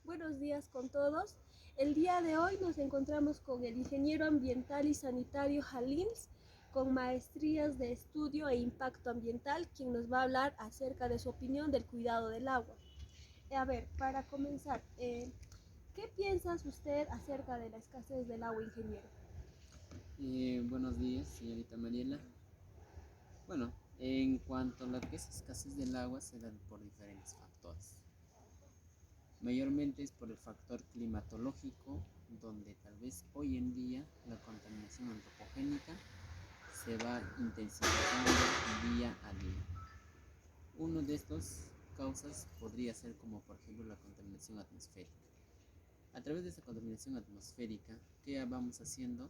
Buenos días con todos. El día de hoy nos encontramos con el ingeniero ambiental y sanitario Halins, con maestrías de estudio e impacto ambiental, quien nos va a hablar acerca de su opinión del cuidado del agua. A ver, para comenzar, ¿qué piensas usted acerca de la escasez del agua, ingeniero? Buenos días, señorita Mariela. Bueno, en cuanto a lo que es escasez del agua, se dan por diferentes factores. Mayormente es por el factor climatológico, donde tal vez hoy en día la contaminación antropogénica se va intensificando día a día. Uno de estos causas podría ser como por ejemplo la contaminación atmosférica. A través de esa contaminación atmosférica, ¿qué vamos haciendo?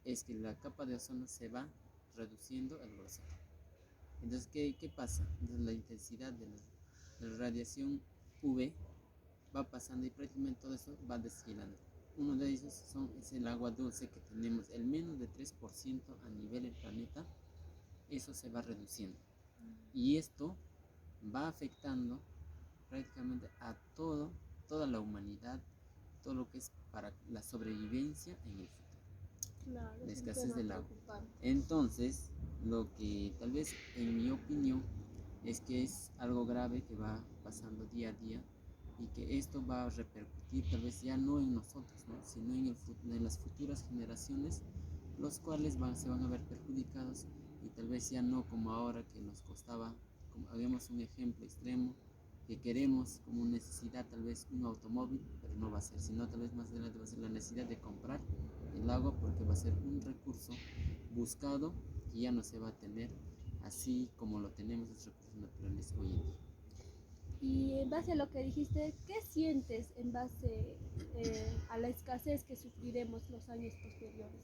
Es que la capa de ozono se va reduciendo el grosor. Entonces, ¿qué pasa? Entonces, la intensidad de la radiación UV va pasando y prácticamente todo eso va desfilando. Uno de ellos es el agua dulce que tenemos, el menos de 3% a nivel del planeta, eso se va reduciendo. Y esto va afectando prácticamente a toda la humanidad, todo lo que es para la sobrevivencia en el futuro. Claro, La es un escasez tema del agua. preocupante. Entonces, lo que tal vez en mi opinión es que es algo grave que va pasando día a día y que esto va a repercutir tal vez ya no en nosotros, ¿no? Sino en las futuras generaciones, los cuales se van a ver perjudicados y tal vez ya no como ahora que nos costaba, como hagamos un ejemplo extremo, que queremos como necesidad tal vez un automóvil, pero no va a ser, sino tal vez más adelante va a ser la necesidad de comprar el agua porque va a ser un recurso buscado que ya no se va a tener así como lo tenemos los recursos naturales hoy en día. Y en base a lo que dijiste, ¿qué sientes en base a la escasez que sufriremos los años posteriores?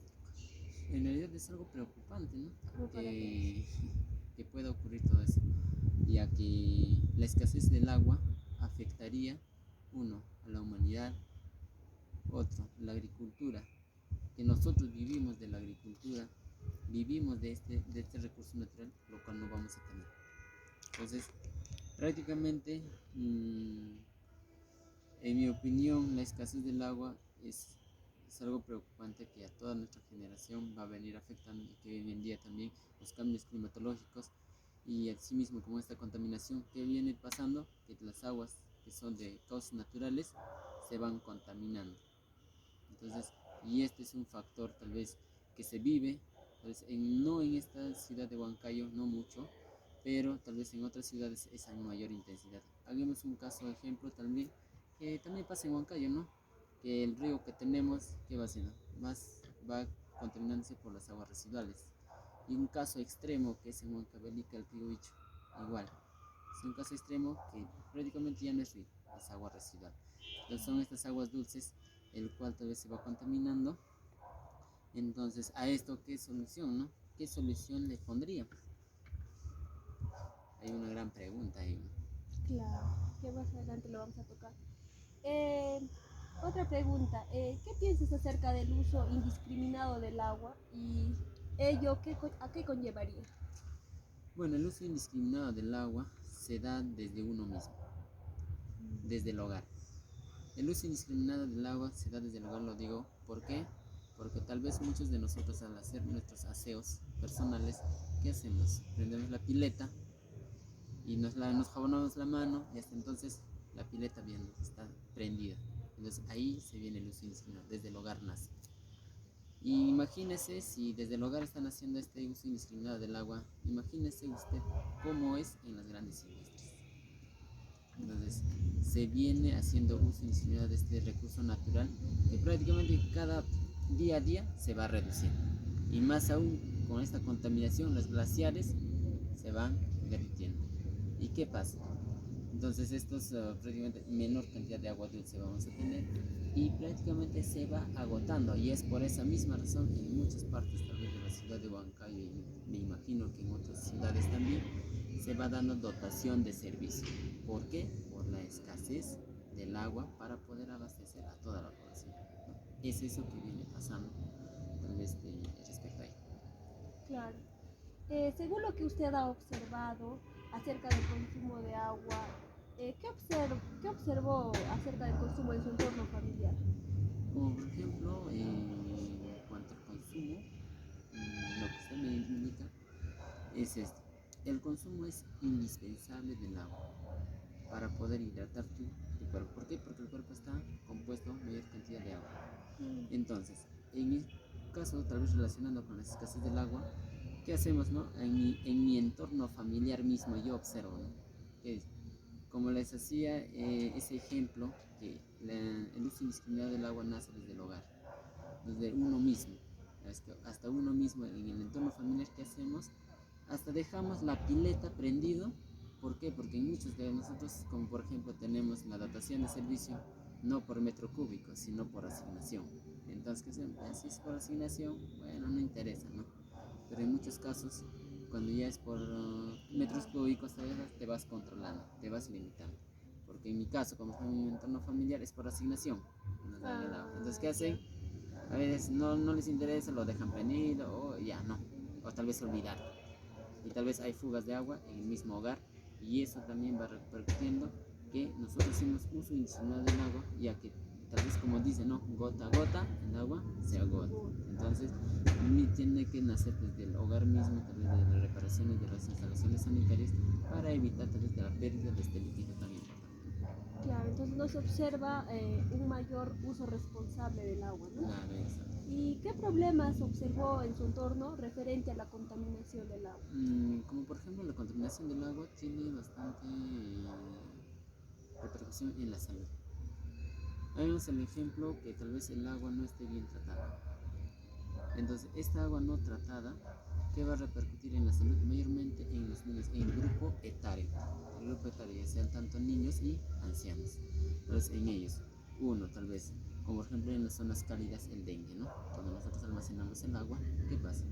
En realidad es algo preocupante, ¿no? Como para qué es. Que, que pueda ocurrir todo eso, ya que la escasez del agua afectaría, uno, a la humanidad, otro, la agricultura, que nosotros vivimos de la agricultura, vivimos de este recurso natural, lo cual no vamos a tener. Entonces, prácticamente, en mi opinión, la escasez del agua es algo preocupante que a toda nuestra generación va a venir afectando y que hoy en día también los cambios climatológicos y asimismo como esta contaminación que viene pasando, que las aguas que son de causas naturales se van contaminando. Entonces, y este es un factor tal vez que se vive, tal vez no en esta ciudad de Huancayo, no mucho, pero tal vez en otras ciudades es en mayor intensidad. Hagamos un caso de ejemplo también, que también pasa en Huancayo, ¿no? Que el río que tenemos, ¿qué va haciendo? Más va contaminándose por las aguas residuales. Y un caso extremo que es en Huancavelica, el río Ichu, igual. Es un caso extremo que prácticamente ya no es río, es agua residual. Entonces son estas aguas dulces, el cual tal vez se va contaminando. Entonces, a esto, ¿qué solución, no? ¿Qué solución le pondríamos? Hay una gran pregunta ahí, ¿no? Claro, que más adelante lo vamos a tocar. Eh, Otra pregunta, ¿qué piensas acerca del uso indiscriminado del agua y ello a qué conllevaría? Bueno, el uso indiscriminado del agua se da desde uno mismo, desde el hogar. El uso indiscriminado del agua se da desde el hogar, lo digo, ¿por qué? Porque tal vez muchos de nosotros al hacer nuestros aseos personales, ¿qué hacemos? Prendemos la pileta y nos jabonamos la mano y hasta entonces la pileta bien está prendida. Entonces ahí se viene el uso indiscriminado, desde el hogar nace. Y imagínese si desde el hogar están haciendo este uso indiscriminado del agua, imagínese usted cómo es en las grandes industrias. Entonces se viene haciendo uso indiscriminado de este recurso natural que prácticamente cada día a día se va reduciendo. Y más aún con esta contaminación, los glaciares se van derritiendo. ¿Y qué pasa? Entonces estos prácticamente menor cantidad de agua dulce vamos a tener y prácticamente se va agotando y es por esa misma razón que en muchas partes tal vez de la ciudad de Huancayo y me imagino que en otras ciudades también se va dando dotación de servicio. ¿Por qué? Por la escasez del agua para poder abastecer a toda la población, ¿no? Es eso que viene pasando tal vez respecto a ello. Claro. Según lo que usted ha observado acerca del consumo de agua, ¿Qué observó acerca del consumo en su entorno familiar? Como por ejemplo, en cuanto al consumo, lo que usted me indica es esto. El consumo es indispensable del agua para poder hidratar tu cuerpo. ¿Por qué? Porque el cuerpo está compuesto mayor cantidad de agua. Entonces, en mi caso, tal vez relacionando con la escasez del agua, ¿qué hacemos, no? En mi entorno familiar mismo yo observo, ¿no? Que como les hacía ese ejemplo, que el uso indiscriminado del agua nace desde el hogar, desde uno mismo, hasta uno mismo en el entorno familiar que hacemos, hasta dejamos la pileta prendido. ¿Por qué? Porque muchos de nosotros, como por ejemplo tenemos la dotación de servicio no por metro cúbico, sino por asignación. Entonces, ¿qué hacemos? Si es por asignación, bueno, no interesa, ¿no? Pero en muchos casos, cuando ya es por metros cúbicos, te vas controlando, te vas limitando. Porque en mi caso, como es en mi entorno familiar, es por asignación. Nos dan el agua. Entonces, ¿qué hacen? A veces no les interesa, lo dejan prendido o ya no. O tal vez olvidar. Y tal vez hay fugas de agua en el mismo hogar. Y eso también va repercutiendo que nosotros hacemos uso indiscriminado del agua, ya que tal vez como dice, ¿no? Gota a gota el agua se agota. Entonces, tiene que nacer desde el hogar mismo, tal vez de las reparaciones de las instalaciones sanitarias, para evitar tal vez de la pérdida de este líquido tan importante. Claro, entonces no se observa un mayor uso responsable del agua, ¿no? Claro, exacto. ¿Y qué problemas observó en su entorno referente a la contaminación del agua? Como por ejemplo la contaminación del agua tiene bastante repercusión en la salud. Vemos el ejemplo que tal vez el agua no esté bien tratada. Entonces, esta agua no tratada, ¿qué va a repercutir en la salud? Mayormente en los niños, en el grupo etario. El grupo etario, ya sean tanto niños y ancianos. Entonces, en ellos, uno, tal vez, como por ejemplo en las zonas cálidas, el dengue, ¿no? Cuando nosotros almacenamos el agua, ¿qué pasa?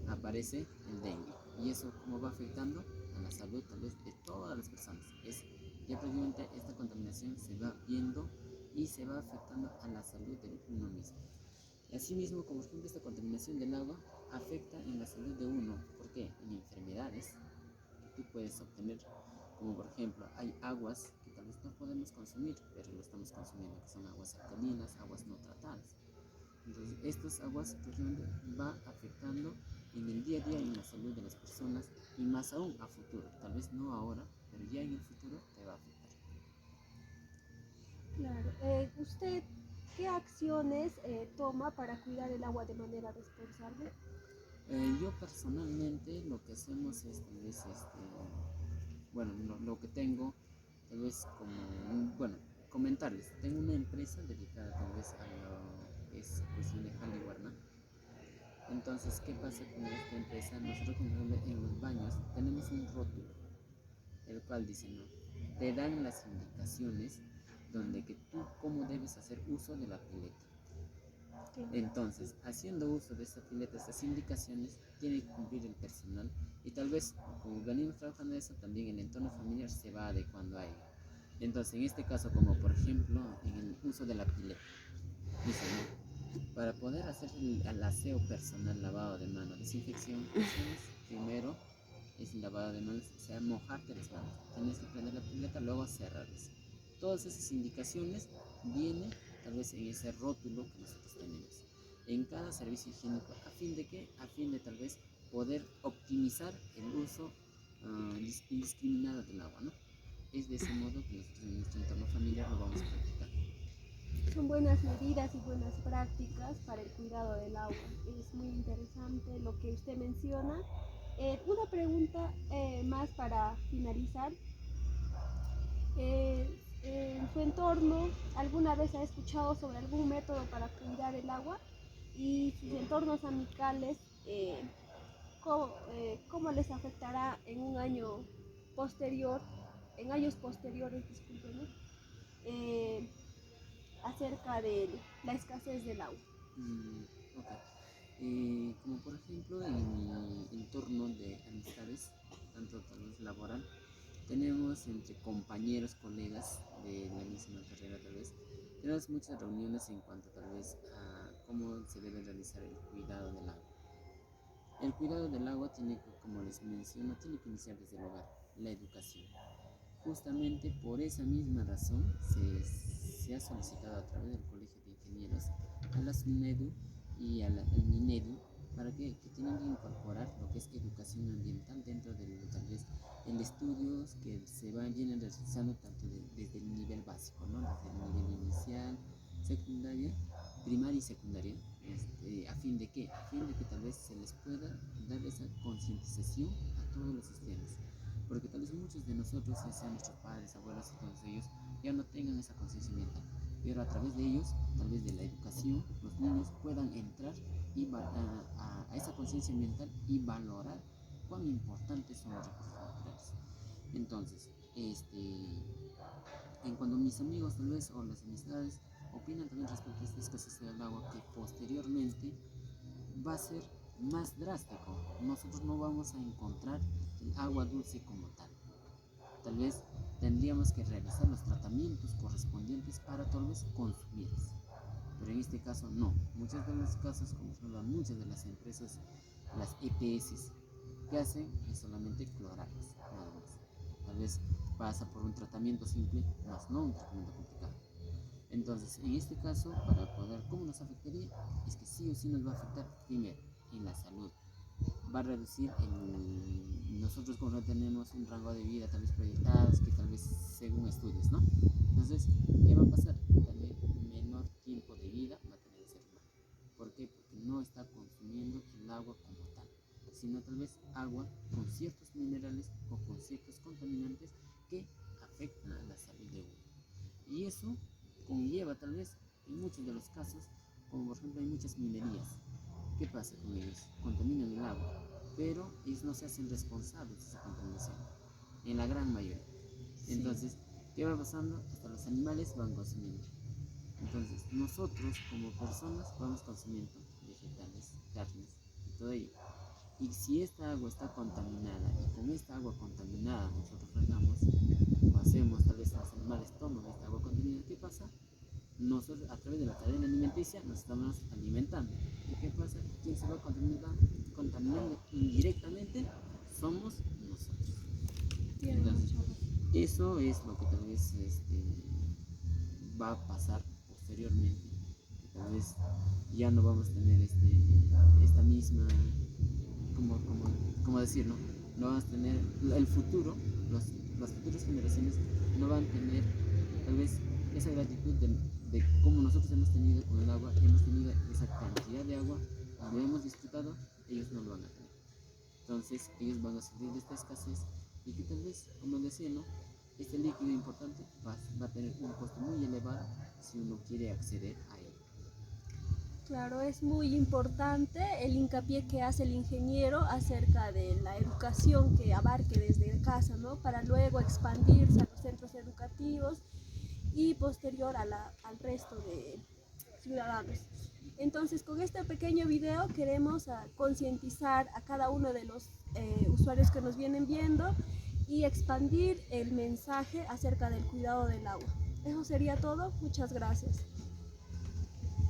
Aparece el dengue. ¿Y eso cómo va afectando? A la salud, tal vez, de todas las personas. Ya prácticamente esta contaminación se va viendo y se va afectando a la salud de uno mismo. Asimismo, como por ejemplo esta contaminación del agua afecta en la salud de uno. ¿Por qué? En enfermedades que tú puedes obtener, como por ejemplo hay aguas que tal vez no podemos consumir, pero lo estamos consumiendo, que son aguas alcalinas, aguas no tratadas. Entonces, estas aguas realmente va afectando en el día a día en la salud de las personas y más aún a futuro. Tal vez no ahora, pero ya en el futuro te va a afectar. Claro. ¿Usted qué acciones toma para cuidar el agua de manera responsable? Yo personalmente lo que hacemos es tal vez, bueno, lo que tengo, tal vez como, bueno, comentarles, tengo una empresa dedicada tal vez a lo que es cuestión de Halliwarna. Entonces, ¿qué pasa con esta empresa? Nosotros en los baños tenemos un rótulo, el cual dice, no, te dan las indicaciones donde que tú cómo debes hacer uso de la pileta. Entonces, haciendo uso de esta pileta, estas indicaciones, tiene que cumplir el personal y tal vez, como venimos trabajando eso, también el entorno familiar se va adecuando a ello. Entonces, en este caso, como por ejemplo, en el uso de la pileta, dice, ¿no? Para poder hacer el aseo personal, lavado de manos, desinfección, primero es el lavado de manos, o sea, mojarte las manos. Tienes que prender la pileta, luego cerrarlas. Todas esas indicaciones vienen tal vez en ese rótulo que nosotros tenemos en cada servicio higiénico, a fin de que, a fin de tal vez poder optimizar el uso indiscriminado del agua, ¿no? Es de ese modo que nosotros en nuestro entorno familiar lo vamos a practicar. Son buenas medidas y buenas prácticas para el cuidado del agua. Es muy interesante lo que usted menciona. Una pregunta más para finalizar. ¿En su entorno alguna vez ha escuchado sobre algún método para cuidar el agua? Y sus entornos amicales, ¿cómo les afectará en un año posterior, en años posteriores, discúlpenme, eh, acerca de la escasez del agua? Ok. Como por ejemplo en mi entorno de amistades, tanto tal vez laboral, tenemos entre compañeros, colegas de la misma carrera tal vez, tenemos muchas reuniones en cuanto tal vez a cómo se debe realizar el cuidado del agua. El cuidado del agua tiene que, como les menciono, tiene que iniciar desde el hogar, la educación. Justamente por esa misma razón se ha solicitado a través del Colegio de Ingenieros a la SUNEDU y al MINEDU para que tienen que incorporar lo que es educación ambiental dentro de tal vez el estudios que se vienen realizando tanto desde el nivel básico, ¿no? Desde el nivel inicial, secundaria, primaria y secundaria, a fin de que tal vez se les pueda dar esa concientización a todos los estudiantes, porque tal vez muchos de nosotros, ya sean nuestros padres, abuelos y todos ellos, ya no tengan esa conciencia ambiental, pero a través de ellos, tal vez de la educación, los niños puedan entrar a esa conciencia ambiental y valorar cuán importantes son los recursos naturales. Entonces, en cuanto mis amigos tal vez o las amistades opinan también respecto a esta escasez del agua, que posteriormente va a ser más drástico. Nosotros no vamos a encontrar el agua dulce como tal. Tal vez tendríamos que realizar los tratamientos correspondientes para tal vez consumirlos. Pero en este caso no. Muchos de los casos, como se habla, muchas de las empresas, las EPS, que hacen es solamente clorarlas, nada más. Tal vez pasa por un tratamiento simple, más no un tratamiento complicado. Entonces, en este caso, para poder, ¿cómo nos afectaría? Es que sí o sí nos va a afectar primero en la salud. Va a reducir nosotros como no tenemos un rango de vida tal vez proyectados, que tal vez según estudios, ¿no? Entonces, ¿qué va a pasar? También menor tiempo de vida va a tener el ser humano. ¿Por qué? Porque no está consumiendo el agua como tal, sino tal vez agua con ciertos minerales o con ciertos contaminantes que afectan a la salud de uno. Y eso conlleva tal vez en muchos de los casos, como por ejemplo hay muchas minerías. ¿Qué pasa con ellos? Contaminan el agua, pero ellos no se hacen responsables de esa contaminación, en la gran mayoría. Sí. Entonces, ¿qué va pasando? Hasta los animales van consumiendo. Entonces, nosotros como personas vamos consumiendo vegetales, carnes y todo ello. Y si esta agua está contaminada y con esta agua contaminada nosotros regamos o hacemos, tal vez los animales toman esta agua contaminada, ¿qué pasa? Nosotros a través de la cadena alimenticia nos estamos alimentando. ¿Y qué pasa? ¿Quién se va contaminando indirectamente? Somos nosotros. Entonces, eso es lo que tal vez va a pasar posteriormente. Que tal vez ya no vamos a tener esta misma, como decir, ¿no? No vamos a tener el futuro, las futuras generaciones no van a tener tal vez esa gratitud de cómo nosotros hemos tenido con el agua, hemos tenido esa cantidad de agua, lo hemos disfrutado, ellos no lo van a tener. Entonces ellos van a sufrir de esta escasez y que tal vez, como decía, ¿no? Este líquido importante va a tener un costo muy elevado si uno quiere acceder a él. Claro, es muy importante el hincapié que hace el ingeniero acerca de la educación que abarque desde casa, ¿no? Para luego expandirse a los centros educativos y posterior al resto de ciudadanos. Entonces, con este pequeño video queremos concientizar a cada uno de los usuarios que nos vienen viendo y expandir el mensaje acerca del cuidado del agua. Eso sería todo. Muchas gracias.